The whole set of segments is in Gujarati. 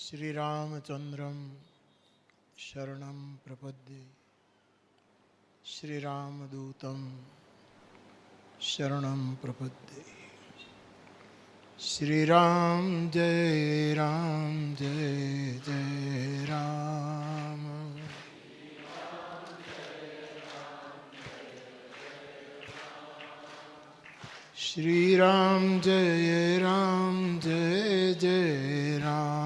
श्रीरामचन्द्रं शरणं प्रपद्ये श्रीरामदूतं शरणं प्रपद्ये। श्रीराम जय जय राम। श्रीराम जय जय राम।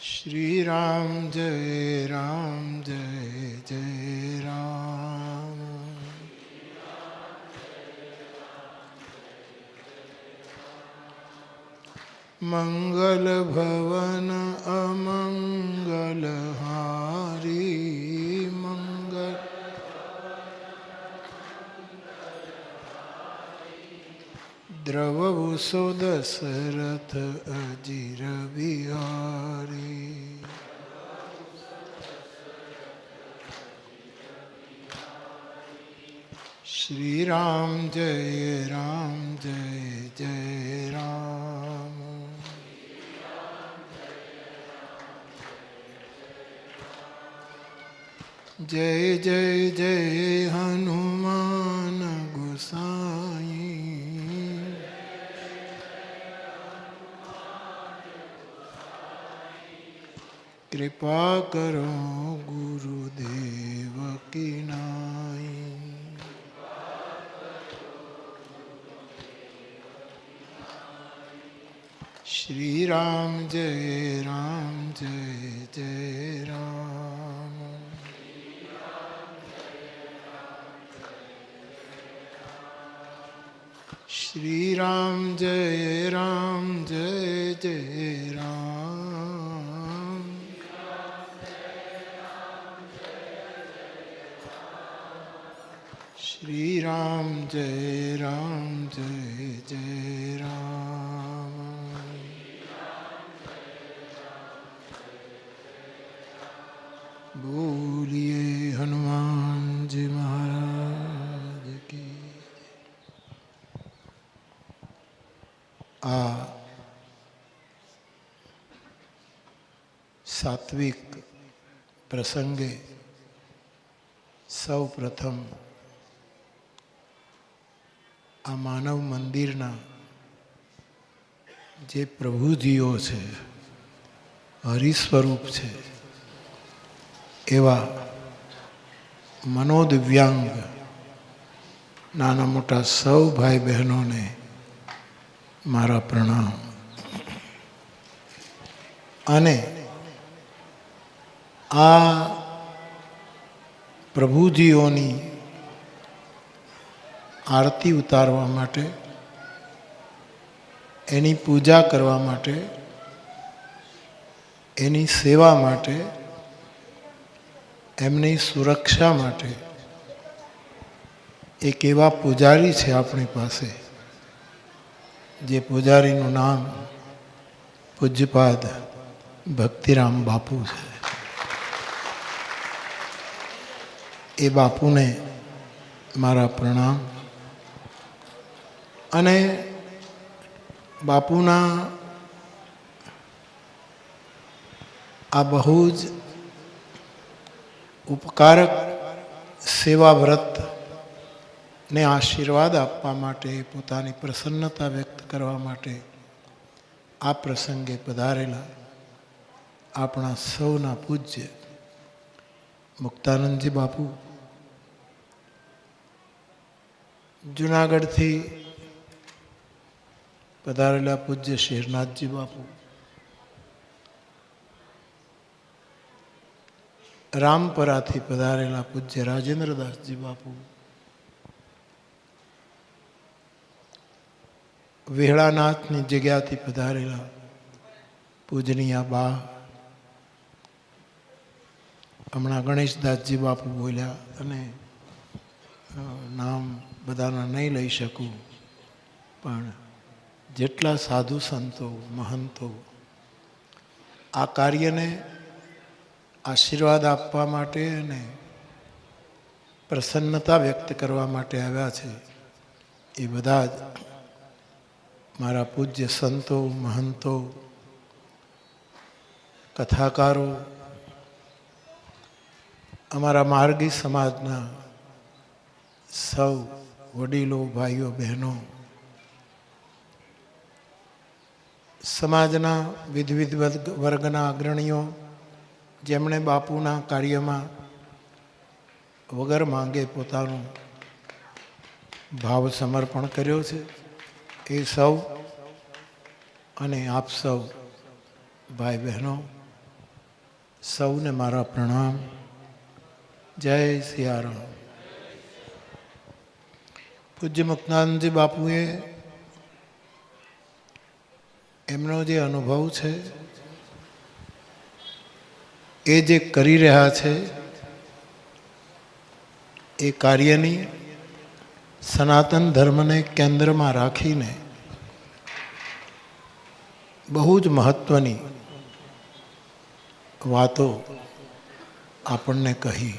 श्रीराम जय जय राम। मंगल भवन अमंगल हारी मंगल द्रवहु सो दशरथ अजिर बिहारी। श्रीराम जय जय राम। जय जय हनुमान गोसाई। कृपा करो गुरुदेव की नाई। श्री राम जय जय राम। श्री राम जय जय राम। श्री राम जय जय राम। बोलिए हनुमान जी महाराज की। आ सात्विक प्रसंगे सौ प्रथम आ मानव मंदिरना जे प्रभुजीओ छे, हरिस्वरूप छे, एवा मनोदिव्यांग नाना मोटा सौ भाई बहनों ने मारा प्रणाम। अने आ प्रभुजीओनी आरती उतारवा माटे, एनी पूजा करवा माटे, एनी सेवा माटे, एमनी सुरक्षा माटे एक एवा पुजारी छे अपनी पासे, जे पुजारीनुं नाम पूज्यपाद भक्तिराम बापू है। ए बापू ने मारा प्रणाम। अने बापूना आ बहुज उपकारक सेवा व्रत ने आशीर्वाद आपवा माटे, पोतानी प्रसन्नता व्यक्त करवा माटे आ प्रसंगे पधारेला आपणा सौना पूज्य मुक्तानंदजी बापू, जूनागढ़ थी पधारेला पूज्य शेरनाथजी बापू, रामपरा थी पधारेला पूज्य राजेंद्रदासजी बापू, वेहड़ानाथनी जग्या थी पधारेला पूजनीया बा, हमणा गणेशदासजी बापू बोल्या अने नाम बधाना नहीं लई शकूँ, पण जेटला साधु संतो महंतो आ कार्य ने आशीर्वाद आपवा माटे अने प्रसन्नता व्यक्त करवा माटे आव्या छे, એ બધા જ મારા પૂજ્ય સંતો, મહંતો, કથાકારો, અમારા માર્ગી સમાજના સૌ વડીલો, ભાઈઓ, બહેનો, સમાજના વિવિધ વર્ગના અગ્રણીઓ, જેમણે બાપુના કાર્યમાં વગર માંગે પોતાનું ભાવ સમર્પણ કર્યો છે, એ સૌ અને આપ સૌ ભાઈ બહેનો, સૌને મારા પ્રણામ. જય સિયારામ. પૂજ્ય મુક્તાનંદજી બાપુએ એમનો જે અનુભવ છે એ જે કરી રહ્યા છે એ કાર્યની સનાતન ધર્મને કેન્દ્રમાં રાખીને બહુ જ મહત્વની વાતો આપણને કહી.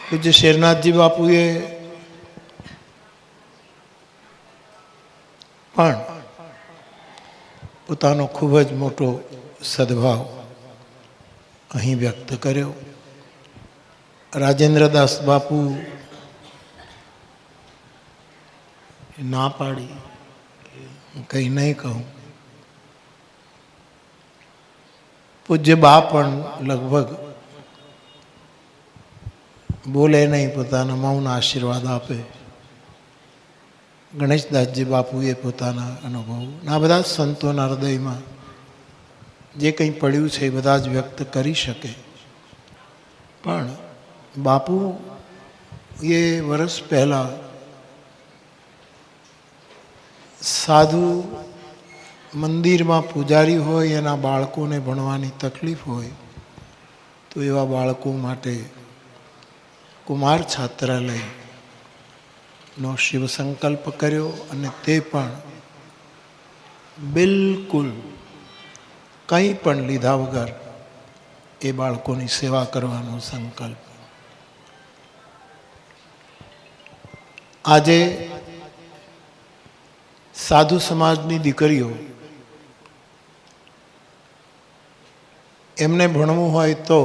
પૂજ્ય શેરનાથજી બાપુએ પણ પોતાનો ખૂબ જ મોટો સદભાવ અહીં વ્યક્ત કર્યો. રાજેન્દ્રદાસ બાપુ ના પાડી હું કંઈ નહીં કહું. પૂજ્ય બા પણ લગભગ બોલે નહીં, પોતાના મૌન આશીર્વાદ આપે. ગણેશદાસજી બાપુએ પોતાના અનુભવ, આ બધા સંતોના હૃદયમાં જે કંઈ પડ્યું છે એ બધા જ વ્યક્ત કરી શકે. પણ બાપુ એ વર્ષ પહેલાં સાધુ મંદિરમાં પૂજારી હોય, એના બાળકોને ભણવાની તકલીફ હોય તો એવા બાળકો માટે કુમાર છાત્રાલયનો શિવ સંકલ્પ કર્યો, અને તે પણ બિલકુલ કંઈ પણ લીધા વગર એ બાળકોની સેવા કરવાનો સંકલ્પ. આજે સાધુ સમાજની દીકરીઓ એમને ભણવું હોય તો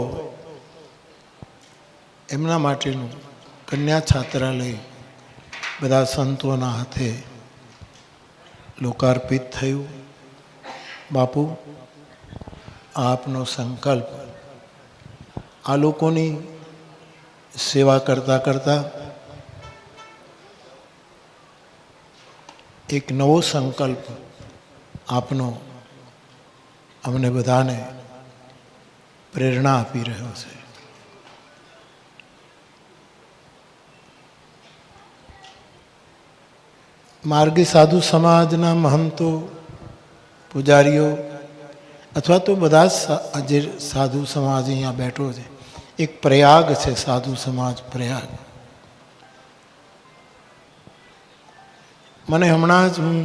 એમના માટેનું કન્યા છાત્રાલય બધા સંતોના હાથે લોકાર્પિત થયું. બાપુ, આપનો સંકલ્પ આ લોકોની સેવા કરતાં કરતાં એક નવો સંકલ્પ આપનો અમને બધાને પ્રેરણા આપી રહ્યો છે. માર્ગી સાધુ સમાજના મહંતો, પૂજારીઓ અથવા તો બધા જ જે સાધુ સમાજ અહીંયા બેઠો છે, એક પ્રયાગ છે સાધુ સમાજ પ્રયાગ. મને હમણાં જ હું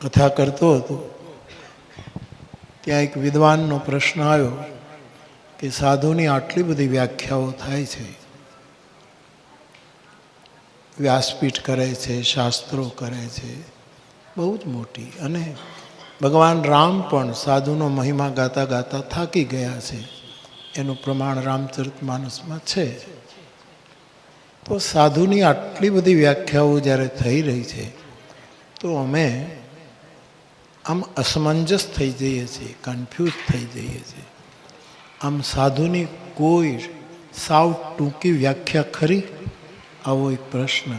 કથા કરતો હતો ત્યાં એક વિદ્વાનનો પ્રશ્ન આવ્યો કે સાધુની આટલી બધી વ્યાખ્યાઓ થાય છે, વ્યાસપીઠ કરે છે, શાસ્ત્રો કરે છે, બહુ જ મોટી, અને ભગવાન રામ પણ સાધુનો મહિમા ગાતા ગાતા થાકી ગયા છે, એનું પ્રમાણ રામચરિતમાનસમાં છે. તો સાધુની આટલી બધી વ્યાખ્યાઓ જ્યારે થઈ રહી છે તો અમે આમ અસમંજસ થઈ જઈએ છીએ, કન્ફ્યુઝ થઈ જઈએ છીએ. આમ સાધુની કોઈ સાવ ટૂંકી વ્યાખ્યા ખરી? આવો એક પ્રશ્ન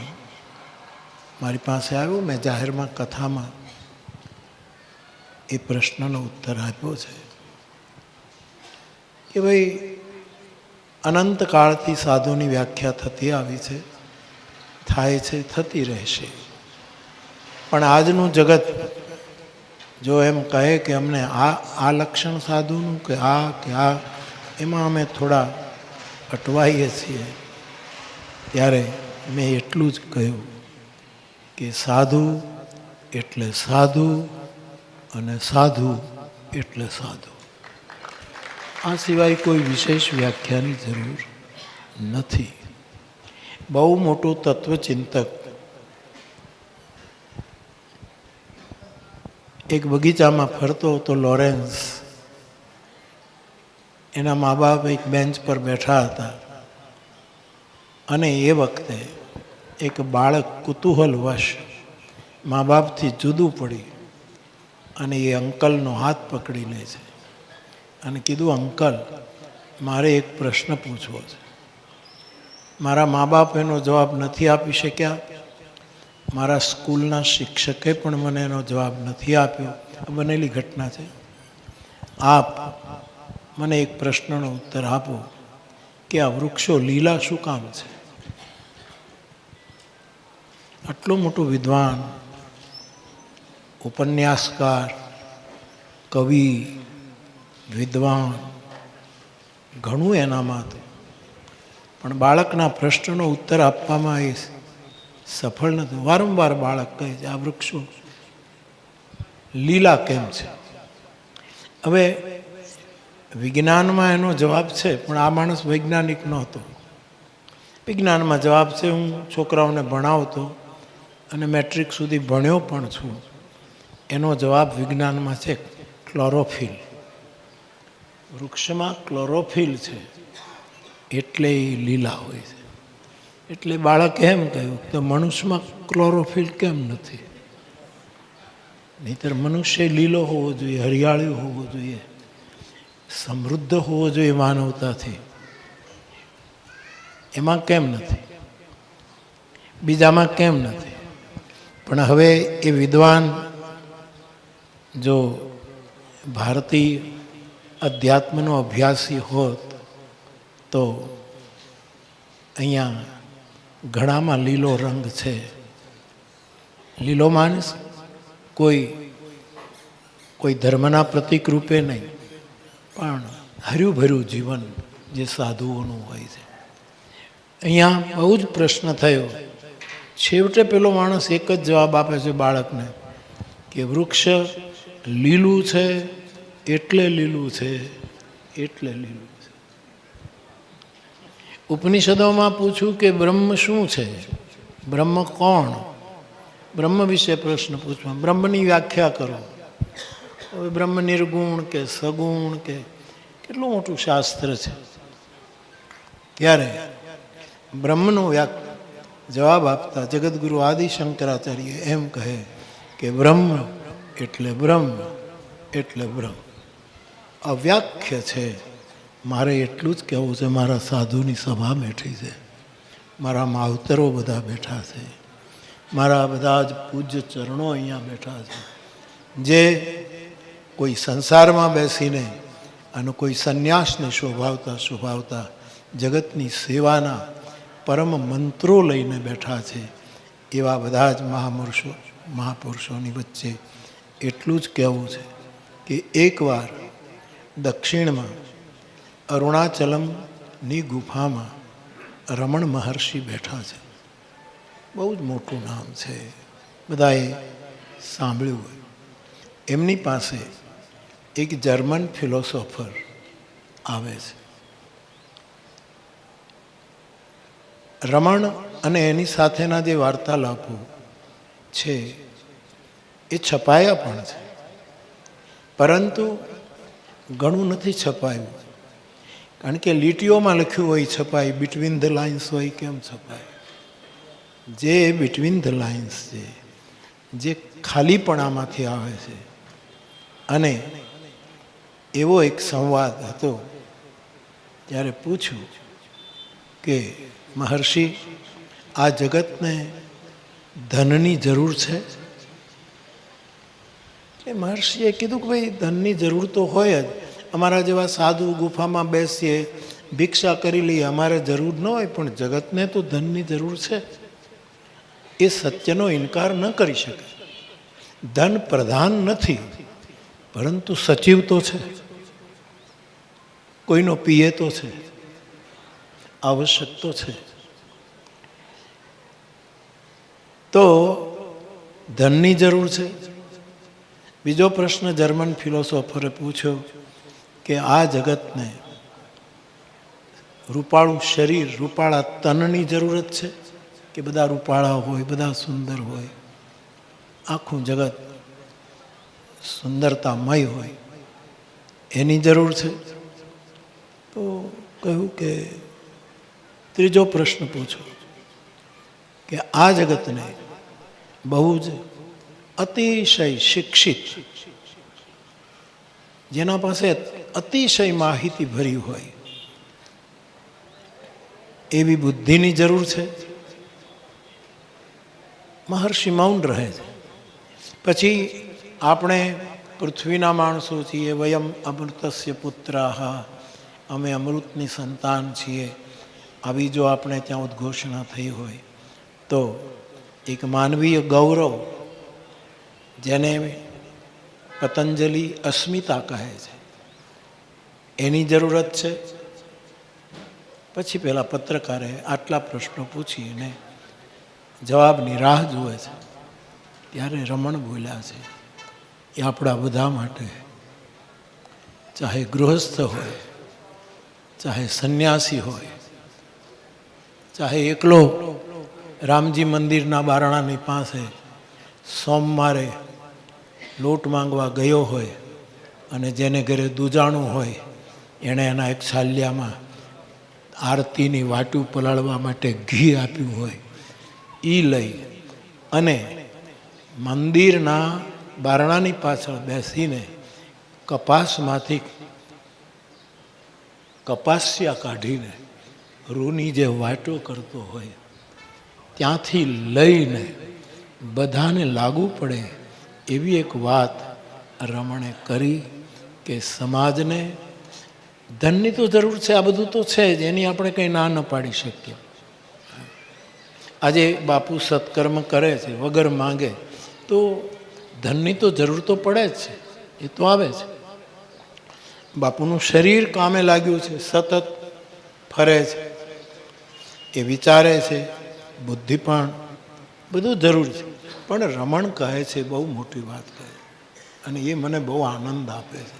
મારી પાસે આવ્યો. મેં જાહેરમાં કથામાં એ પ્રશ્નનો ઉત્તર આપ્યો છે કે ભાઈ, અનંતકાળથી સાધુની વ્યાખ્યા થતી આવી છે, થાય છે, થતી રહેશે. પણ આજનું જગત જો એમ કહે કે અમને આ લક્ષણ સાધુનું કે આ, એમાં અમે થોડા અટવાઈએ છીએ. ત્યારે મેં એટલું જ કહ્યું કે સાધુ એટલે સાધુ અને સાધુ એટલે સાધુ. આ સિવાય કોઈ વિશેષ વ્યાખ્યાની જરૂર નથી. બહુ મોટું તત્વચિંતક, એક બગીચામાં ફરતો હતો લોરેન્સ. એના મા બાપ એક બેન્ચ પર બેઠા હતા અને એ વખતે એક બાળક કુતૂહલવશ મા બાપથી જુદું પડી અને એ અંકલનો હાથ પકડી લે છે અને કીધું, અંકલ, મારે એક પ્રશ્ન પૂછવો છે. મારા મા બાપ એનો જવાબ નથી આપી શક્યા, મારા સ્કૂલના શિક્ષકે પણ મને એનો જવાબ નથી આપ્યો. આ બનેલી ઘટના છે. આપ મને એક પ્રશ્નનો ઉત્તર આપો કે આ વૃક્ષો લીલા શું કામ છે? આટલો મોટો વિદ્વાન, ઉપન્યાસકાર, કવિ, વિદ્વાન, ઘણું એનામાં હતું, પણ બાળકના પ્રશ્નનો ઉત્તર આપવામાં એ સફળ નથી. વારંવાર બાળક કહે છે, આ વૃક્ષો લીલા કેમ છે? હવે વિજ્ઞાનમાં એનો જવાબ છે, પણ આ માણસ વૈજ્ઞાનિક નહોતો. વિજ્ઞાનમાં જવાબ છે, હું છોકરાઓને ભણાવતો અને મેટ્રિક સુધી ભણ્યો પણ છું. એનો જવાબ વિજ્ઞાનમાં છે ક્લોરોફિલ. વૃક્ષમાં ક્લોરોફિલ છે એટલે એ લીલા હોય છે. એટલે બાળકે એમ કહ્યું કે મનુષ્યમાં ક્લોરોફિલ કેમ નથી? નહીંતર મનુષ્ય લીલો હોવો જોઈએ, હરિયાળી હોવો જોઈએ, સમૃદ્ધ હોવો જોઈએ માનવતાથી. એમાં કેમ નથી? બીજામાં કેમ નથી? પણ હવે એ વિદ્વાન જો ભારતીય અધ્યાત્મનો અભ્યાસી હોત તો અહીંયા ઘણામાં લીલો રંગ છે. લીલો માણસ કોઈ ધર્મના પ્રતીક રૂપે નહીં, પણ હર્યું ભર્યું જીવન જે સાધુઓનું હોય છે. અહીંયા બહુ જ પ્રશ્ન થયો. છેવટે પેલો માણસ એક જ જવાબ આપે છે બાળકને કે વૃક્ષ લીલું છે એટલે લીલું છે, એટલે લીલું છે. ઉપનિષદોમાં પૂછ્યું કે બ્રહ્મ શું છે? બ્રહ્મ કોણ? બ્રહ્મ વિશે પ્રશ્ન પૂછવા, બ્રહ્મની વ્યાખ્યા કરો. હવે બ્રહ્મ નિર્ગુણ કે સગુણ કે કેટલું મોટું શાસ્ત્ર છે. ત્યારે બ્રહ્મનો જવાબ આપતા જગદગુરુ આદિ શંકરાચાર્ય એમ કહે કે બ્રહ્મ એટલે બ્રહ્મ એટલે બ્રહ્મ. અવ્યાખ્ય છે. મારે એટલું જ કહેવું છે, મારા સાધુની સભા બેઠી છે, મારા માવતરો બધા બેઠા છે, મારા બધા જ પૂજ્ય ચરણો અહીંયા બેઠા છે, જે કોઈ સંસારમાં બેસીને અને કોઈ સંન્યાસને શોભાવતા જગતની સેવાના પરમ મંત્રો લઈને બેઠા છે. એવા બધા જ મહાપુરુષોની વચ્ચે એટલું જ કહેવું છે કે એકવાર દક્ષિણમાં અરુણાચલમની ગુફામાં રમણ મહર્ષિ બેઠા છે. બહુ જ મોટું નામ છે, બધાએ સાંભળ્યું હોય. એમની પાસે એક જર્મન ફિલોસોફર આવે છે. રમણ અને એની સાથેના જે વાર્તાલાપો છે એ છપાયા પણ છે, પરંતુ ઘણું નથી છપાયું. કારણ કે લીટીઓમાં લખ્યું હોય છપાય, બિટવીન ધ લાઇન્સ હોય કેમ છપાય? જે બિટવીન ધ લાઇન્સ છે, જે ખાલીપણામાંથી આવે છે. અને એવો એક સંવાદ હતો. ત્યારે પૂછ્યું કે મહર્ષિ, આ જગતને ધનની જરૂર છે? એટલે મહર્ષિએ કીધું કે ભાઈ ધનની જરૂર તો હોય જ. અમારા જેવા સાધુ ગુફામાં બેસીએ, ભિક્ષા કરી લઈએ, અમારે જરૂર ન હોય, પણ જગતને તો ધનની જરૂર છે. એ સત્યનો ઇનકાર ન કરી શકે. ધન પ્રધાન નથી, પરંતુ સચિવ તો છે, કોઈનો પીએ તો છે, આવશ્યક તો છે. તો ધનની જરૂર છે. બીજો પ્રશ્ન જર્મન ફિલોસોફરે પૂછ્યો કે આ જગતને રૂપાળું શરીર, રૂપાળા તનની જરૂરત છે કે બધા રૂપાળા હોય, બધા સુંદર હોય, આખું જગત સુંદરતામય હોય, એની જરૂર છે? તો કહ્યું કે ત્રીજો પ્રશ્ન પૂછો કે આ જગતને બહુ જ અતિશય શિક્ષિત, જેના પાસે અતિશય માહિતી ભરી હોય એવી બુદ્ધિની જરૂર છે? મહર્ષિ મૌન રહે છે. પછી આપણે પૃથ્વીના માણસો છીએ, વયમ અમૃતસ્ય પુત્રાહ, અમે અમૃતની સંતાન છીએ, આવી જો આપણે ત્યાં ઉદ્ઘોષણા થઈ હોય તો એક માનવીય ગૌરવ, જેને પતંજલિ અસ્મિતા કહે છે, એની જરૂરત છે. પછી પેલા પત્રકારે આટલા પ્રશ્નો પૂછીને જવાબની રાહ જુએ છે, ત્યારે રમણ બોલ્યા છે, એ આપણા બધા માટે, ચાહે ગૃહસ્થ હોય, ચાહે સંન્યાસી હોય, ચાહે એકલો રામજી મંદિરના બારણાની પાસે સોમવારે લોટ માંગવા ગયો હોય અને જેને ઘરે દૂજાણું હોય એણે એના એક છાલિયામાં આરતીની વાટું પલાળવા માટે ઘી આપ્યું હોય, એ લઈ અને મંદિરના બારણાની પાછળ બેસીને કપાસમાંથી કપાસિયા કાઢીને રૂની જે વાટો કરતો હોય, ત્યાંથી લઈને બધાને લાગુ પડે એવી એક વાત રમણે કરી કે સમાજને ધનની તો જરૂર છે, આ બધું તો છે જ, એની આપણે કંઈ ના ન પાડી શકીએ. આજે બાપુ સત્કર્મ કરે છે વગર માંગે તો ધનની તો જરૂર તો પડે જ છે, એ તો આવે છે. બાપુનું શરીર કામે લાગ્યું છે, સતત ફરે છે, એ વિચારે છે, બુદ્ધિ પણ, બધું જરૂર છે. પણ રમણ કહે છે બહુ મોટી વાત કહે, અને એ મને બહુ આનંદ આપે છે.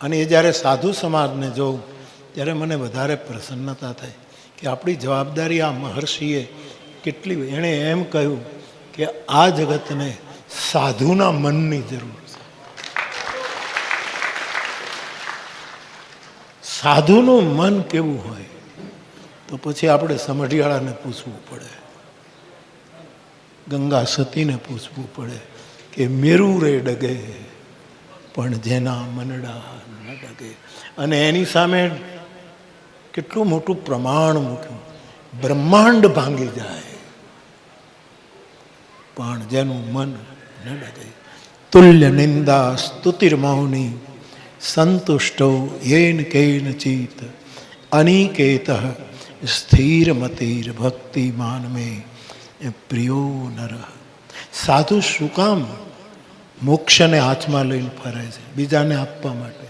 અને એ જ્યારે સાધુ સમાજને જોઉં ત્યારે મને વધારે પ્રસન્નતા થાય કે આપણી જવાબદારી આ મહર્ષિએ કેટલી. એણે એમ કહ્યું કે આ જગતને સાધુના મનની જરૂર છે. સાધુનું મન કેવું હોય તો પછી આપણે સમઢિયાળાને પૂછવું પડે, ગંગા સતીને પૂછવું પડે કે મેરુ રે ડગે પણ જેના મનડા ન ડગે. અને એની સામે કેટલું મોટું પ્રમાણ મૂક્યું, બ્રહ્માંડ ભાંગી જાય પણ જેનું મન ન ડગે. તુલ્ય નિંદા સ્તુતિર્મૌની સંતુષ્ટો યેન કેન ચિત અનિકેત સ્થિરમતિર ભક્તિમાન મેં પ્રિયો નર. સાધુ શું કામ મોક્ષને હાથમાં લઈને ફરે છે બીજાને આપવા માટે?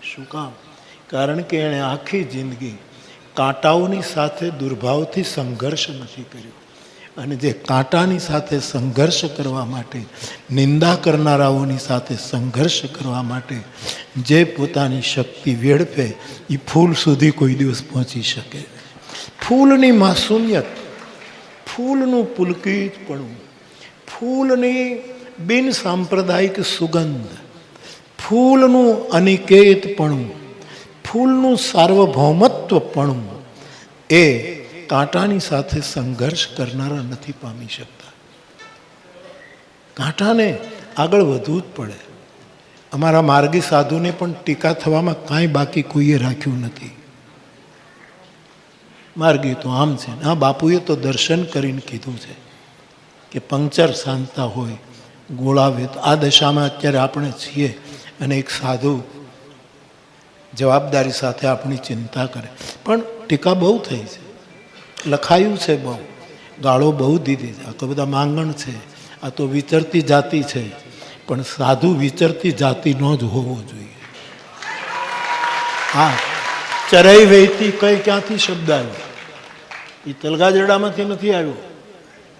શું કામ? કારણ કે એણે આખી જિંદગી કાંટાઓની સાથે દુર્ભાવથી સંઘર્ષ નથી કર્યો. અને જે કાંટાની સાથે સંઘર્ષ કરવા માટે, નિંદા કરનારાઓની સાથે સંઘર્ષ કરવા માટે જે પોતાની શક્તિ વેડફે એ ફૂલ સુધી કોઈ દિવસ પહોંચી શકે. ફૂલની માસુમિયત, ફૂલનું પુલકિતપણું, ફૂલની બિન સાંપ્રદાયિક સુગંધ, ફૂલનું અનિકેતપણું, ફૂલનું સાર્વભૌમત્વપણું એ કાંટાની સાથે સંઘર્ષ કરનારા નથી પામી શકતા. કાંટાને આગળ વધવું જ પડે. અમારા માર્ગી સાધુને પણ ટીકા થવામાં કાંઈ બાકી કોઈએ રાખ્યું નથી. માર્ગી તો આમ છે. હા, બાપુએ તો દર્શન કરીને કીધું છે કે પંક્ચર શાંતા હોય, ગોળાવે. તો આ દશામાં અત્યારે આપણે છીએ અને એક સાધુ જવાબદારી સાથે આપણી ચિંતા કરે. પણ ટીકા બહુ થઈ છે, લખાયું છે બહુ, ગાળો બહુ દીધી છે. આ તો બધા માંગણ છે, આ તો વિચરતી જાતિ છે. પણ સાધુ વિચરતી જાતિનો જ હોવો જોઈએ. હા, ચરઈ વહેતી કઈ ક્યાંથી શબ્દ આવ્યો? એ તલગાજરડામાંથી નથી આવ્યો.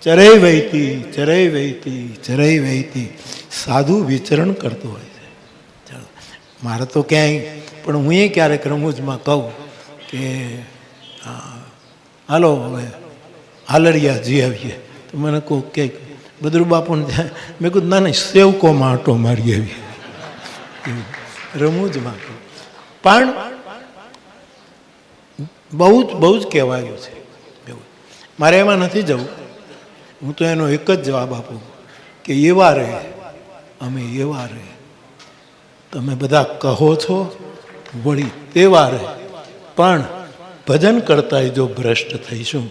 ચરઈ વહેતી, ચરઈ વહેતી, ચરઈ વહેતી. સાધુ વિચરણ કરતો હોય છે. ચાલો, મારે તો ક્યાંય, પણ હું એ ક્યારેક રમૂજમાં કહું કે હાલો હવે હાલરિયા જી આવીએ. તો મને કહું કે બદરુ બાપુને ત્યાં મેં કહું ના નહીં સેવકોમાં આંટો મારી આવીએ, રમૂજમાં. પણ બહુ જ કહેવાયું છે એવું. મારે એમાં નથી જવું. હું તો એનો એક જ જવાબ આપું કે એવા રહે અમે એવા રહે. તમે બધા કહો છો વળી તેવા રહે, પણ ભજન કરતા જો ભ્રષ્ટ થઈશું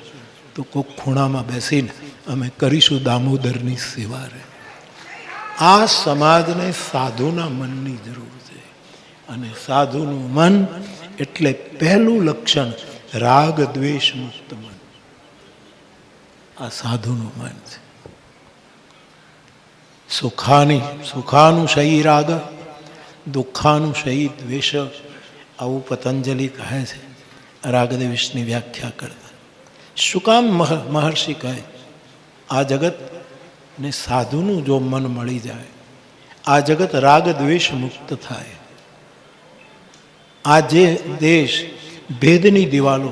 તો કોઈક ખૂણામાં બેસીને અમે કરીશું દામોદરની સેવા રહે. આ સમાજને સાધુના મનની જરૂર છે. અને સાધુનું મન એટલે પહેલું લક્ષણ રાગ દ્વેષ મુક્ત મન. આ સાધુનું મન છે. સુખાનુશયી રાગ, દુઃખાનુશયી દ્વેષ, આવું પતંજલિ કહે છે રાગદ્વેષની વ્યાખ્યા કરતા. શું કામ મહર્ષિ કહે? આ જગતને સાધુનું જો મન મળી જાય, આ જગત રાગ દ્વેષ મુક્ત થાય. આ જે દેશ ભેદની દિવાલો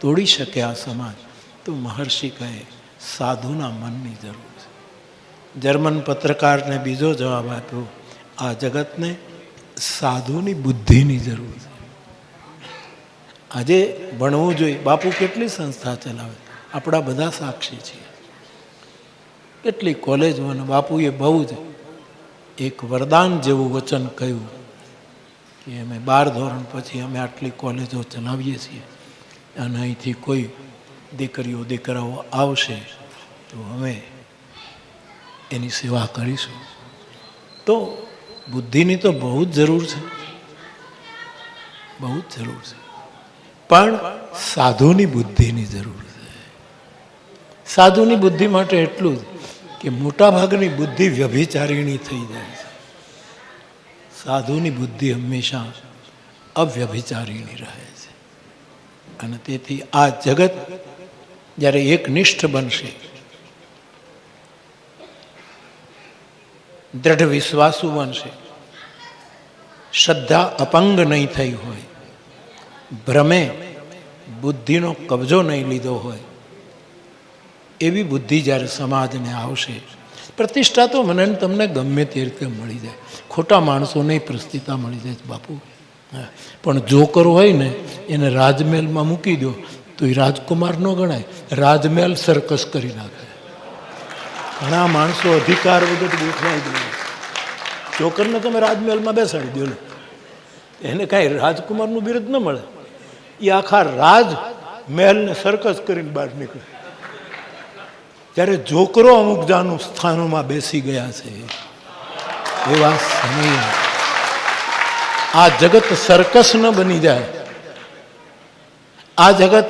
તોડી શકે આ સમાજ, તો મહર્ષિ કહે સાધુના મનની જરૂર છે. જર્મન પત્રકારને બીજો જવાબ આપ્યો, આ જગતને સાધુની બુદ્ધિની જરૂર છે. આજે ભણવું જોઈએ. બાપુ કેટલી સંસ્થા ચલાવે, આપણા બધા સાક્ષી છીએ. કેટલી કોલેજો, અને બાપુએ બહુ જ એક વરદાન જેવું વચન કહ્યું કે અમે 12 ધોરણ પછી અમે આટલી કોલેજો ચલાવીએ છીએ, અને અહીંથી કોઈ દીકરીઓ દીકરાઓ આવશે તો અમે એની સેવા કરીશું. તો બુદ્ધિની તો બહુ જ જરૂર છે, બહુ જ જરૂર છે. પણ સાધુની બુદ્ધિની જરૂર છે. સાધુની બુદ્ધિ માટે એટલું જ કે મોટા ભાગની બુદ્ધિ વ્યભિચારીણી થઈ જાય છે. સાધુની બુદ્ધિ હંમેશા અવ્યભિચારીણી રહે છે. અને તેથી આ જગત જ્યારે એકનિષ્ઠ બનશે, દ્રઢ વિશ્વાસુ બનશે, શ્રદ્ધા અપંગ નહીં થઈ હોય, ભ્રમે બુદ્ધિનો કબજો નહીં લીધો હોય, એવી બુદ્ધિ જ્યારે સમાજને આવશે, પ્રતિષ્ઠા તો મને તમને ગમે તે રીતે મળી જાય. ખોટા માણસોને પ્રતિષ્ઠા મળી જાય બાપુ. પણ જોકર હોય ને એને રાજમહેલમાં મૂકી દો તો એ રાજકુમાર ન ગણાય, રાજમહેલ સર્કસ કરી નાખે. ઘણા માણસો અધિકાર વગર ગોઠવાઈ દે. જોકરને તમે રાજમહેલમાં બેસાડી દો ને, એને કાંઈ રાજકુમારનું બિરુદ ન મળે. એ આખા રાજમહેલને સર્કસ કરીને બહાર નીકળે. ત્યારે જોકરો અમુક જાનું સ્થાનોમાં બેસી ગયા છે. એવા સમયે આ જગત સર્કસ ન બની જાય. આ જગત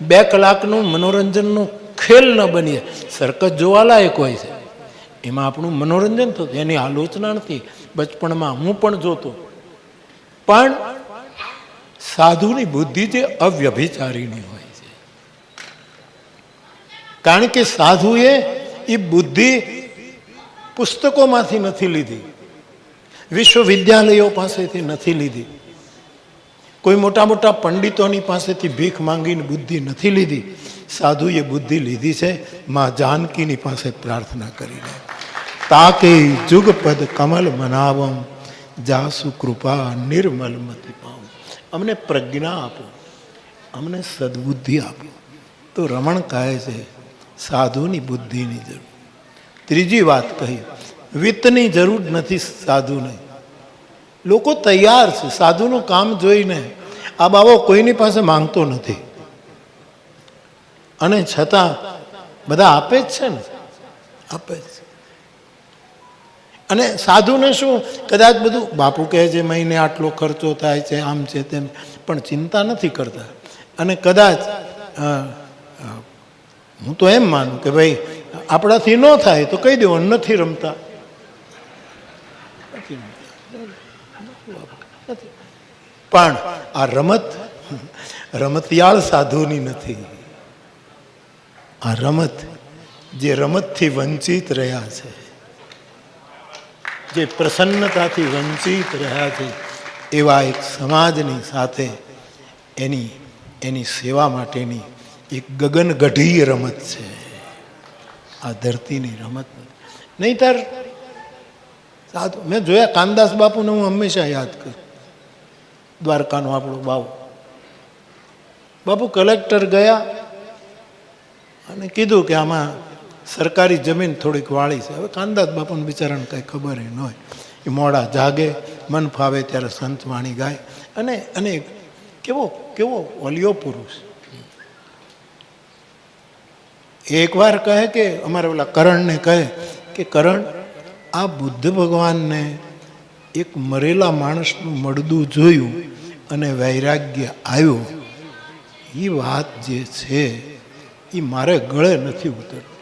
2 કલાકનું મનોરંજનનું ખેલ ન બની જાય. સર્કસ જોવાલાયક હોય છે, એમાં આપણું મનોરંજન થતું, એની આલોચના નથી. બચપણમાં હું પણ જોતો. પણ સાધુની બુદ્ધિ જે અવ્યભિચારીની હોય છે. કારણ કે સાધુએ એ બુદ્ધિ પુસ્તકોમાંથી નથી લીધી, વિશ્વવિદ્યાલયો પાસેથી નથી લીધી, કોઈ મોટા મોટા પંડિતોની પાસેથી ભીખ માંગીને બુદ્ધિ નથી લીધી. સાધુએ બુદ્ધિ લીધી છે માં જાનકીની પાસે પ્રાર્થના કરીને. તાકે જુગપદ કમલ મનાવમ, જાસુ કૃપા નિર્મલ મતિ પાઉં. અમને પ્રજ્ઞા આપો, અમને સદબુદ્ધિ આપો. તો રમણ કહે છે સાધુની બુદ્ધિની જરૂર. ત્રીજી વાત કહી, વિત્તની જરૂર નથી સાધુને. લોકો તૈયાર છે સાધુનું કામ જોઈને. આ બાબો કોઈની પાસે માંગતો નથી, અને છતાં બધા આપે જ છે ને, આપે જ. અને સાધુને શું, કદાચ બધું બાપુ કહે છે મહિને આટલો ખર્ચો થાય છે, આમ છે તેમ, પણ ચિંતા નથી કરતા. અને કદાચ હું તો એમ માનું કે ભાઈ આપણાથી ન થાય તો કહી દેવું નથી રમતા. પણ આ રમત રમતિયાળ સાધુની નથી. આ રમત જે રમતથી વંચિત રહ્યા છે, જે પ્રસન્નતાથી વંચિત રહ્યા છે, એવા એક સમાજની સાથે એની એની સેવા માટેની એક ગગનગઢી રમત છે. આ ધરતીની રમત નહીંતર સાધુ મેં જોયા. કાનદાસ બાપુને હું હંમેશા યાદ કરું. દ્વારકાનો આપણો બાપુ કલેક્ટર ગયા અને કીધું કે આમાં સરકારી જમીન થોડીક વાળી છે. હવે કાનદાસ બાપુને બિચારાને કંઈ ખબર ન હોય. એ મોડા જાગે, મન ફાવે ત્યારે સંત વાણી ગાય. અને કેવો ઓલિયો પુરુષ. એકવાર કહે કે અમારે ઓલા કરણને કહે કે કરણ, આ બુદ્ધ ભગવાનને એક મરેલા માણસનું મળદું જોયું અને વૈરાગ્ય આવ્યો, એ વાત જે છે એ મારે ગળે નથી ઉતરતું.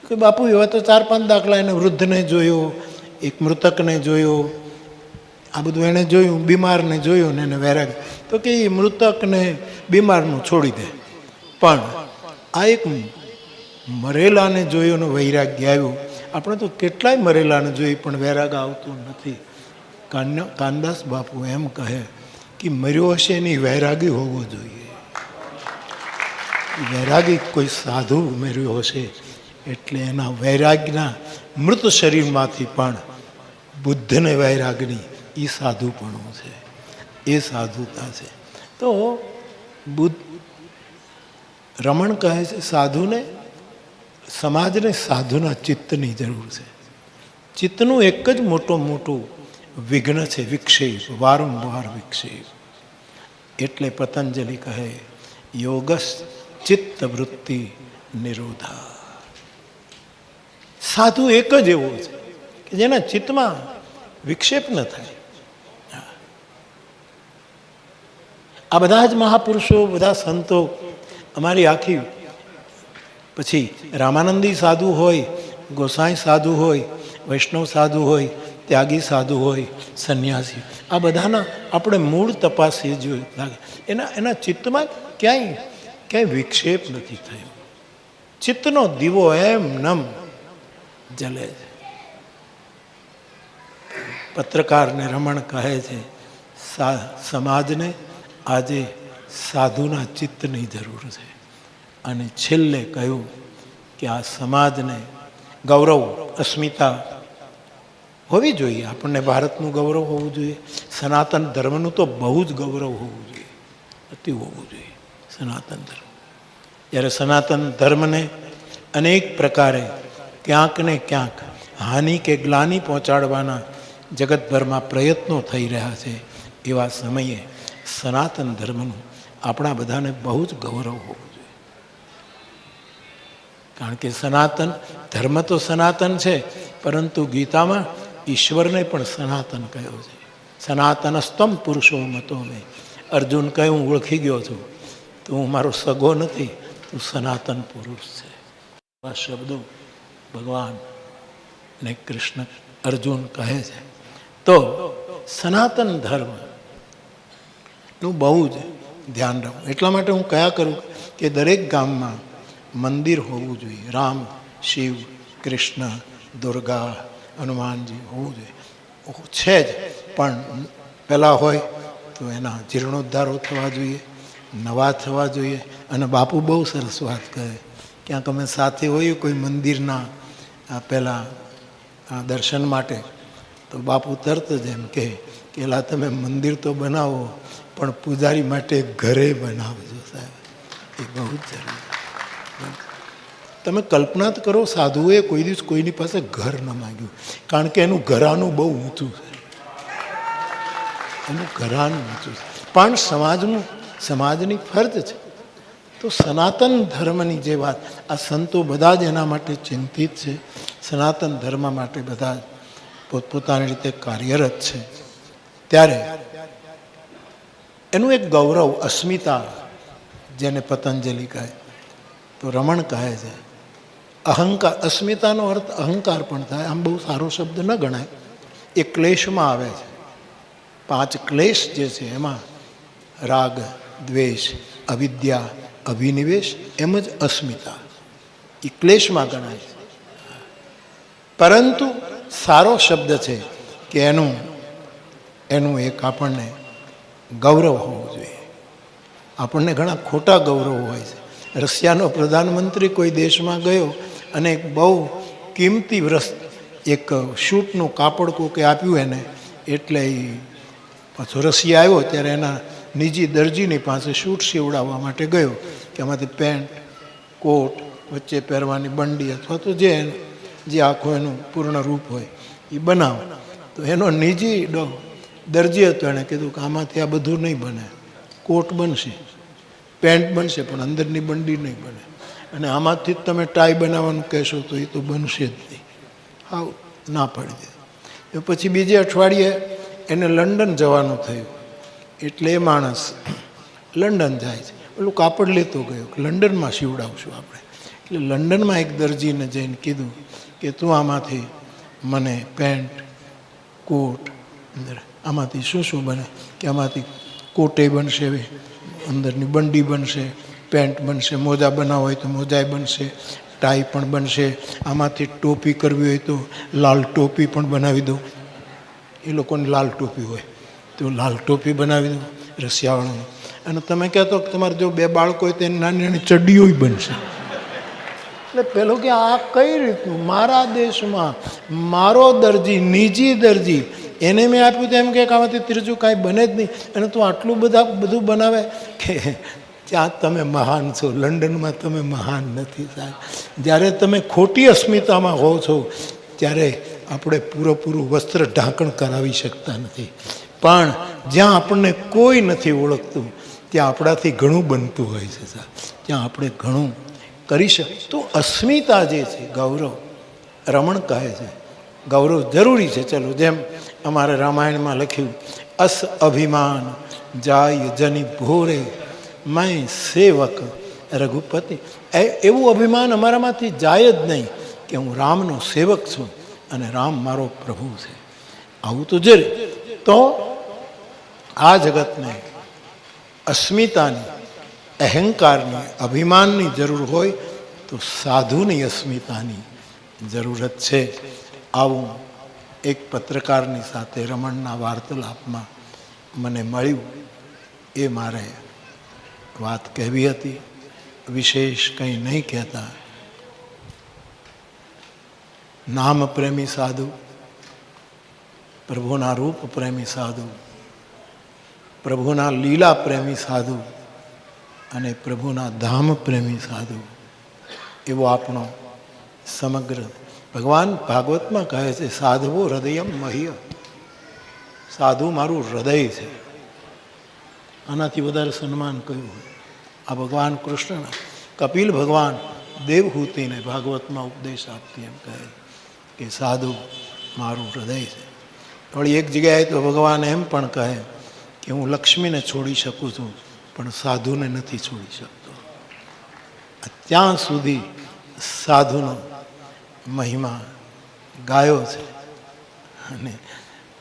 કે બાપુ એવા તો 4-5 દાખલા. એને વૃદ્ધને જોયો, એક મૃતકને જોયો, આ બધું એણે જોયું. બીમારને જોયો ને એને વૈરાગ્ય. તો કે એ મૃતકને બીમારનું છોડી દે, પણ આ એક મરેલાને જોયો ને વૈરાગ્ય આવ્યો. આપણે તો કેટલાય મરેલાને જોઈ પણ વૈરાગ આવતું નથી. કાનદાસ બાપુ એમ કહે કે મર્યો હશે એની વૈરાગી હોવો જોઈએ. વૈરાગી કોઈ સાધુ મર્યો હશે એટલે એના વૈરાગના મૃત શરીરમાંથી પણ બુદ્ધને વૈરાગની એ સાધુપણું છે, એ સાધુતા છે. તો બુદ્ધ રમણ કહે છે સાધુને, સમાજને સાધુના ચિત્તની જરૂર છે. ચિત્તનું એક જ મોટું વિઘ્ન છે વિક્ષેપ, વારંવાર વિક્ષેપ. એટલે પતંજલિ કહે યોગસ ચિત્ત વૃત્તિ નિરોધા. સાધુ એક જ એવો છે કે જેના ચિત્તમાં વિક્ષેપ ન થાય. આ બધા જ મહાપુરુષો, બધા સંતો, અમારી આખી, પછી રામાનંદી સાધુ હોય, ગોસાઈ સાધુ હોય, વૈષ્ણવ સાધુ હોય, ત્યાગી સાધુ હોય, સંન્યાસી, આ બધાના આપણે મૂળ તપાસીએ જોઈએ લાગે એના ચિત્તમાં ક્યાંય વિક્ષેપ નથી થયો. ચિત્તનો દીવો એમ નમ જલે છે. પત્રકારને રમણ કહે છે સમાજને આજે સાધુના ચિત્તની જરૂર છે. અને છેલ્લે કહ્યું કે આ સમાજને ગૌરવ, અસ્મિતા હોવી જોઈએ. આપણને ભારતનું ગૌરવ હોવું જોઈએ. સનાતન ધર્મનું તો બહુ જ ગૌરવ હોવું જોઈએ, અતિ હોવું જોઈએ સનાતન ધર્મ. જ્યારે સનાતન ધર્મને અનેક પ્રકારે ક્યાંક ને ક્યાંક હાનિ કે ગ્લાનિ પહોંચાડવાના જગતભરમાં પ્રયત્નો થઈ રહ્યા છે, એવા સમયે સનાતન ધર્મનું આપણા બધાને બહુ જ ગૌરવ હોવું જોઈએ. કારણ કે સનાતન ધર્મ તો સનાતન છે, પરંતુ ગીતામાં ઈશ્વરને પણ સનાતન કહ્યો છે. સનાતનસ્તમ પુરુષો મતો મેં. અર્જુન કહે હું ઓળખી ગયો છું, તો હું મારો સગો નથી, તું સનાતન પુરુષ છે. આ શબ્દો ભગવાન ને કૃષ્ણ અર્જુન કહે છે. તો સનાતન ધર્મ નું બહુ જ ધ્યાન રાખવું. એટલા માટે હું કયા કરું કે દરેક ગામમાં મંદિર હોવું જોઈએ. રામ, શિવ, કૃષ્ણ, દુર્ગા, હનુમાનજી હોવું જોઈએ. છે જ, પણ પહેલાં હોય તો એના જીર્ણોદ્ધારો થવા જોઈએ, નવા થવા જોઈએ. અને બાપુ બહુ સરસ વાત કહે, ક્યાંક અમે સાથે હોઈએ કોઈ મંદિરના પહેલાં દર્શન માટે, તો બાપુ તરત જ એમ કહે કે એલા તમે મંદિર તો બનાવો પણ પૂજારી માટે ઘરે બનાવજો સાહેબ, એ બહુ જ જરૂરી. તમે કલ્પના જ કરો, સાધુએ કોઈ દિવસ કોઈની પાસે ઘર ન માગ્યું, કારણ કે એનું ઘરાનું બહુ ઊંચું છે, એનું ઘરાનું ઊંચું છે. પણ સમાજની ફરજ છે. તો સનાતન ધર્મની જે વાત, આ સંતો બધા જ એના માટે ચિંતિત છે. સનાતન ધર્મ માટે બધા પોતપોતાની રીતે કાર્યરત છે. ત્યારે એનું એક ગૌરવ, અસ્મિતા, જેને પતંજલિ કહે, તો રમણ કહે છે અહંકાર. અસ્મિતાનો અર્થ અહંકાર પણ થાય. આમ બહુ સારો શબ્દ ન ગણાય, એ ક્લેશમાં આવે છે. 5 ક્લેશ જે છે એમાં રાગ, દ્વેષ, અવિદ્યા, અભિનિવેશ, એમ જ અસ્મિતા, એ ક્લેશમાં ગણાય છે. પરંતુ સારો શબ્દ છે કે એનું એક આપણને ગૌરવ હોવું જોઈએ. આપણને ઘણા ખોટા ગૌરવ હોય છે. રશિયાનો પ્રધાનમંત્રી કોઈ દેશમાં ગયો અને એક બહુ કિંમતી એક શૂટનું કાપડ કોકે આપ્યું એને, એટલે એ પાછો રશિયા આવ્યો ત્યારે એના નિજી દરજીની પાસે શૂટ સીવડાવવા માટે ગયો કે આમાંથી પેન્ટ, કોટ, વચ્ચે પહેરવાની બંડી અથવા તો જે આખું એનું પૂર્ણ રૂપ હોય એ બનાવો. તો એનો નિજી દરજી હતો, એણે કીધું કે આમાંથી આ બધું નહીં બને, કોટ બનશે, પેન્ટ બનશે, પણ અંદરની બંડી નહીં બને, અને આમાંથી જ તમે ટાઈ બનાવવાનું કહેશો તો એ તો બનશે જ નહીં. હા, ના પાડી દે. પછી બીજે અઠવાડિયે એને લંડન જવાનું થયું, એટલે એ માણસ લંડન જાય છે. પેલું કાપડ લેતો ગયો કે લંડનમાં સીવડાવશું આપણે. એટલે લંડનમાં એક દરજીને જઈને કીધું કે તું આમાંથી મને પેન્ટ, કોટ, અંદર આમાંથી શું શું બને, કે આમાંથી કોટે બનશે, અંદરની બંડી બનશે, પેન્ટ બનશે, મોજા બનાવવા હોય તો મોજાય બનશે, ટાઈ પણ બનશે, આમાંથી ટોપી કરવી હોય તો લાલ ટોપી પણ બનાવી દો. એ લોકોને લાલ ટોપી હોય તો લાલ ટોપી બનાવી દો રશિયાવાળાને. અને તમે કહેતો કે તમારે જો 2 બાળકો હોય તો એની નાની નાની ચડ્ડીઓ બનશે. એટલે પેલો કે આ કઈ રીતનું, મારા દેશમાં મારો દરજી, નિજી દરજી, એને મેં આપ્યું તો એમ કે આમાંથી ત્રીજું કાંઈ બને જ નહીં, અને તું આટલું બધું બનાવે કે ત્યાં તમે મહાન છો, લંડનમાં તમે મહાન નથી સાહેબ. જ્યારે તમે ખોટી અસ્મિતામાં હો છો ત્યારે આપણે પૂરેપૂરું વસ્ત્ર ઢાંકણ કરાવી શકતા નથી. પણ જ્યાં આપણને કોઈ નથી ઓળખતું ત્યાં આપણાથી ઘણું બનતું હોય છે સાહેબ, ત્યાં આપણે ઘણું કરી શકીએ. તો અસ્મિતા જે છે, ગૌરવ, રમણ કહે છે ગૌરવ જરૂરી છે. ચલો, જેમ અમારે રામાયણમાં લખ્યું, અસ અભિમાન જાય જની ભોરે મેં સેવક રઘુપતિ. એવું અભિમાન અમારામાંથી જાય જ નહીં કે હું રામનો સેવક છું અને રામ મારો પ્રભુ છે. આવું તો જરૂર. તો આ જગતને અસ્મિતાની, અહંકારની, અભિમાનની જરૂર હોય તો સાધુની અસ્મિતાની જરૂરત છે. આવું એક પત્રકારની સાથે રમણના વાર્તાલાપમાં મને મળ્યું. એ મારે વાત કહેવી હતી, વિશેષ કંઈ નહીં કહેતા. નામ પ્રેમી સાધુ, પ્રભુના રૂપ પ્રેમી સાધુ, પ્રભુના લીલા પ્રેમી સાધુ અને પ્રભુના ધામ પ્રેમી સાધુ, એવો આપણો સમગ્ર ભગવાન ભાગવતમાં કહે છે, સાધવો હૃદયમ મહ્ય. સાધુ મારું હૃદય છે. આનાથી વધારે સન્માન કયું હોય? આ ભગવાન કૃષ્ણના, કપિલ ભગવાન દેવહૂતિને ભાગવતમાં ઉપદેશ આપતી એમ કહે કે સાધુ મારું હૃદય છે. વળી એક જગ્યાએ તો ભગવાન એમ પણ કહે કે હું લક્ષ્મીને છોડી શકું છું પણ સાધુને નથી છોડી શકતો. ત્યાં સુધી સાધુનો મહિમા ગાયો છે. અને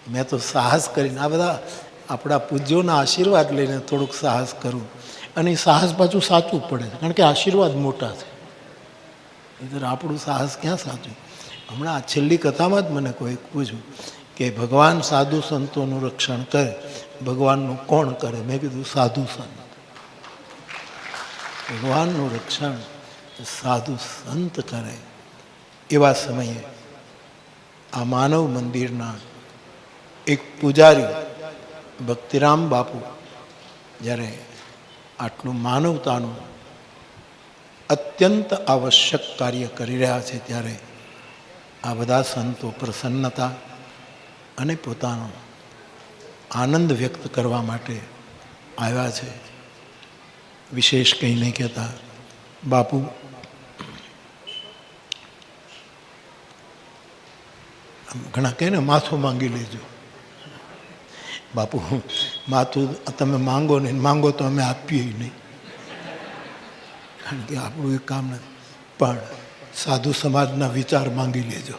મેં તો સાહસ કરીને આ બધા આપણા પૂજ્યોના આશીર્વાદ લઈને થોડુંક સાહસ કરું, અને એ સાહસ પાછું સાચું પડે છે, કારણ કે આશીર્વાદ મોટા છે. એટલે આપણું સાહસ ક્યાં સાચું? હમણાં આ છેલ્લી કથામાં જ મને કોઈ પૂછ્યું કે ભગવાન સાધુ સંતોનું રક્ષણ કરે, ભગવાનનું કોણ કરે? મેં કીધું સાધુ સંત. ભગવાનનું રક્ષણ સાધુ સંત કરે. એવા સમયે આ માનવ મંદિરના એક પૂજારી ભક્તિરામ બાપુ જ્યારે આટલું માનવતાનું અત્યંત આવશ્યક કાર્ય કરી રહ્યા છે, ત્યારે આ બધા સંતો પ્રસન્નતા અને પોતાનો આનંદ વ્યક્ત કરવા માટે આવ્યા છે. વિશેષ કંઈ નહીં કહેતા. બાપુ ઘણા કહે ને માથું માંગી લેજો. બાપુ માથું તમે માંગો ને માંગો તો અમે આપીએ નહીં, કારણ કે આપણું એ કામ નથી. પણ સાધુ સમાજના વિચાર માંગી લેજો.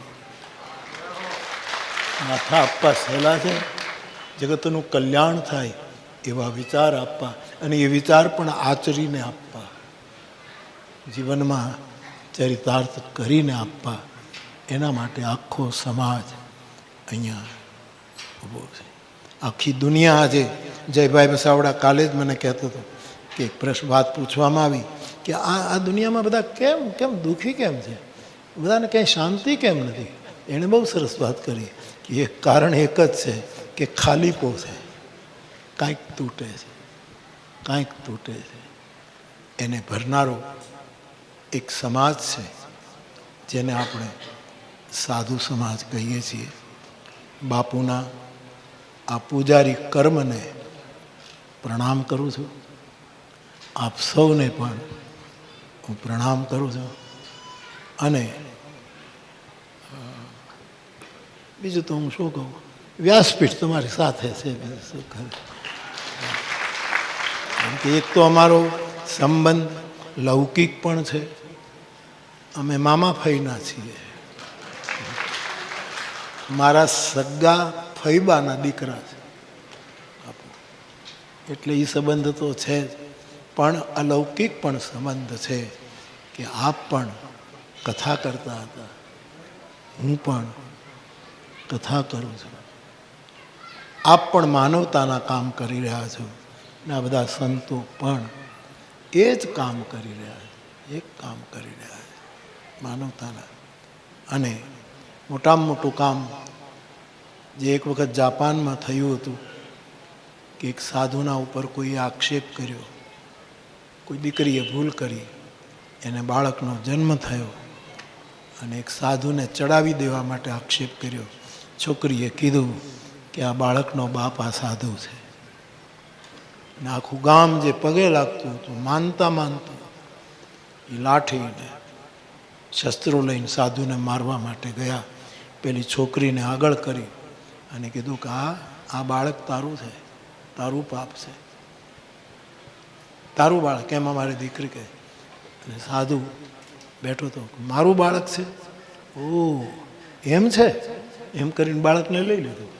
માથા આપવા સહેલા છે, જગતનું કલ્યાણ થાય એવા વિચાર આપવા, અને એ વિચાર પણ આચરીને આપવા, જીવનમાં ચરિતાર્થ કરીને આપવા. એના માટે આખો સમાજ અહીંયા ઊભો છે. આખી દુનિયા આજે, જયભાઈ વસાવડા કાલે જ મને કહેતો હતો કે એક પ્રશ્ન વાત પૂછવામાં આવી કે આ દુનિયામાં બધા કેમ કેમ દુઃખી કેમ છે, બધાને કંઈ શાંતિ કેમ નથી. એણે બહુ સરસ વાત કરી કે એક કારણ એક જ છે કે ખાલીપો છે, કાંઈક તૂટે છે, કાંઈક તૂટે છે. એને ભરનારો એક સમાજ છે જેને આપણે સાધુ સમાજ કહીએ છીએ. બાપુના આ પૂજારી કર્મને પ્રણામ કરું છું. આપ સૌને પણ હું પ્રણામ કરું છું. અને બીજું તો હું શું કહું, વ્યાસપીઠ તમારી સાથે છે, શું કહે. કે એક તો અમારો સંબંધ લૌકિક પણ છે, અમે મામા ફઈના છીએ, મારા સગા ફઈબાના દીકરા છે, એટલે એ સંબંધ તો છે જ, પણ અલૌકિક પણ સંબંધ છે કે આપ પણ કથા કરતા હતા, હું પણ કથા કરું છું. આપ પણ માનવતાના કામ કરી રહ્યા છો ને આ બધા સંતો પણ એ જ કામ કરી રહ્યા છે, એક કામ કરી રહ્યા છે માનવતાના. અને મોટામાં મોટું કામ જે એક વખત જાપાનમાં થયું હતું કે એક સાધુના ઉપર કોઈએ આક્ષેપ કર્યો, કોઈ દીકરીએ ભૂલ કરી, એને બાળકનો જન્મ થયો અને એક સાધુને ચડાવી દેવા માટે આક્ષેપ કર્યો. છોકરીએ કીધું કે આ બાળકનો બાપ આ સાધુ છે. ને આખું ગામ જે પગે લાગતું હતું, માનતા માનતું, એ લાઠીને શસ્ત્રો લઈને સાધુને મારવા માટે ગયા. પેલી છોકરીને આગળ કરી અને કીધું કે આ બાળક તારું છે, તારું પાપ છે, તારું બાળક. એમ અમારી દીકરી કહે. અને સાધુ બેઠો તો, મારું બાળક છે, ઓ એમ છે, એમ કરીને બાળકને લઈ લીધું.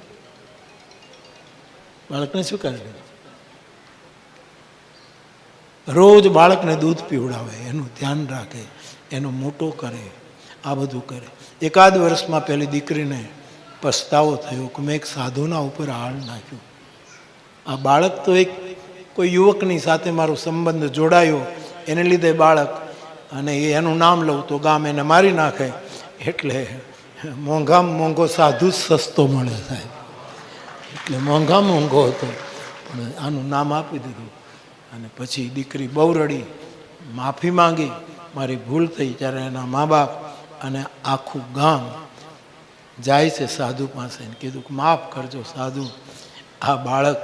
બાળકને શું કરે, રોજ બાળકને દૂધ પીવડાવે, એનું ધ્યાન રાખે, એનો મોટો કરે, આ બધું કરે. એકાદ વર્ષમાં પેલી દીકરીને પસ્તાવો થયો કે મેં એક સાધુના ઉપર હાલ નાખ્યું. આ બાળક તો એક કોઈ યુવકની સાથે મારો સંબંધ જોડાયો, એને લીધે બાળક, અને એનું નામ લઉં તો ગામ એને મારી નાખે, એટલે મોંઘામાં મોંઘો સાધુ સસ્તો મળે સાહેબ, એટલે મોંઘામાં મોંઘો હતો, પણ આનું નામ આપી દીધું. અને પછી દીકરી બહુ રડી, માફી માંગી, મારી ભૂલ થઈ. ત્યારે એના મા બાપ અને આખું ગામ જાય છે સાધુ પાસે, કીધું કે માફ કરજો સાધુ, આ બાળક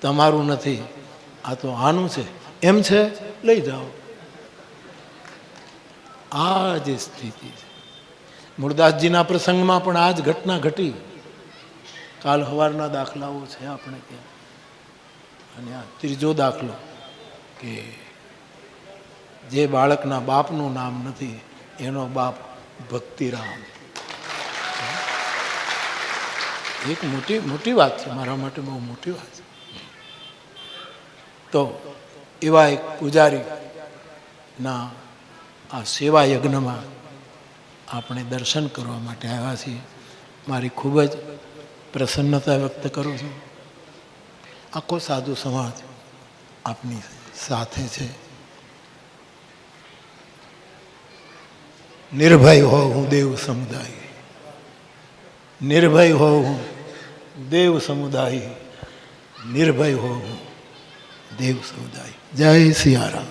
તમારું નથી, આ તો આનું છે. એમ છે, લઈ જાઓ. આ જ સ્થિતિ છે. મૂળદાસજીના પ્રસંગમાં પણ આ જ ઘટના ઘટી. કાલ સવારના દાખલાઓ છે આપણે ત્યાં. અને આ ત્રીજો દાખલો કે જે બાળકના બાપનું નામ નથી, એનો બાપ ભક્તિરામ. એક મોટી વાત છે, મારા માટે બહુ મોટી વાત છે. તો એવા એક પૂજારીના આ સેવા યજ્ઞમાં આપણે દર્શન કરવા માટે આવ્યા છીએ. મારી ખૂબ જ પ્રસન્નતા વ્યક્ત કરું છું. આખો સાધુ સમાજ આપની સાથે છે. નિર્ભય હોઉં હું દેવ સમુદાય, નિર્ભય હોઉં હું દેવ સમુદાય, નિર્ભય હોઉં હું દેવ સમુદાય. જય સિયારામ.